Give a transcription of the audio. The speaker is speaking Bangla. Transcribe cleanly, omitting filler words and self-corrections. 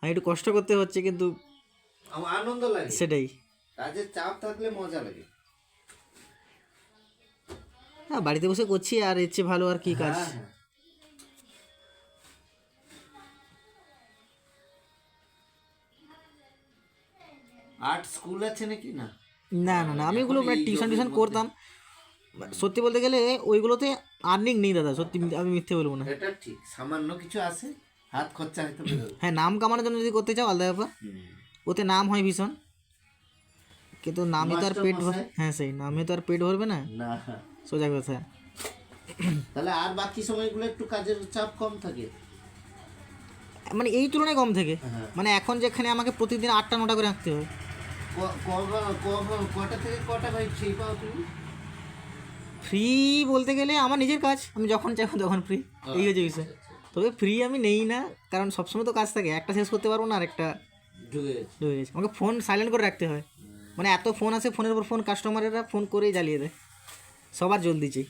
আমি একটু কষ্ট করতে হচ্ছে, কিন্তু আমার আনন্দ লাগে। সেটাই। কাজের চাপ থাকলে মজা লাগে। হ্যাঁ, বাড়িতে বসে করছি, আর এর চেয়ে ভালো আর কি কাজ। হ্যাঁ হ্যাঁ। আর্ট স্কুল আছে নাকি? না না না না, আমি এখন ওগুলো মানে এই টিউশন job এর টিউশন মধ্যে- করতাম। সত্যি বলতে গেলে ওইগুলোতে আর্নিং নেই দাদা, সত্যি আমি মিথ্যে বলবো না। এটা ঠিক, সামান্য কিছু আছে, হাত খরচা হয়তো বেরোবে। হ্যাঁ, নাম কামানোর জন্য যদি করতে চাও আলাদা ব্যাপার, হুম। ওতে নাম হয় ভীষণ, কিন্তু নামে তো আর মাস্টার পেট মশাই? হ্যাঁ সেই নামে তো আর পেট ভরবে না, না, সোজা কথা। তাহলে আর বাকি সময়গুলো একটু কাজের চাপ কম থাকে। মানে এই তুলনায় কম থেকে, হ্যাঁ। মানে এখন যেখানে আমাকে প্রতিদিন 8টা 9টা করে রাখতে হয়। কটা থেকে কটা ভাই ফ্রি পাও তুমি? ফ্রি বলতে গেলে আমার নিজের কাজ, আমি যখন চাইবো তখন ফ্রি, এই হচ্ছে বিষয়। তবে ফ্রি আমি নেই না, কারণ সবসময় তো কাজ থাকে, একটা শেষ করতে পারবো না আর একটা ঢুকে গেছে। ঢুকে গেছে। আমাকে ফোন সাইলেন্ট করে রাখতে হয়, মানে এত ফোন আসে, ফোনের উপর ফোন, কাস্টমারেরা ফোন করেই জ্বালিয়ে দেয়, সবার জলদি চাই।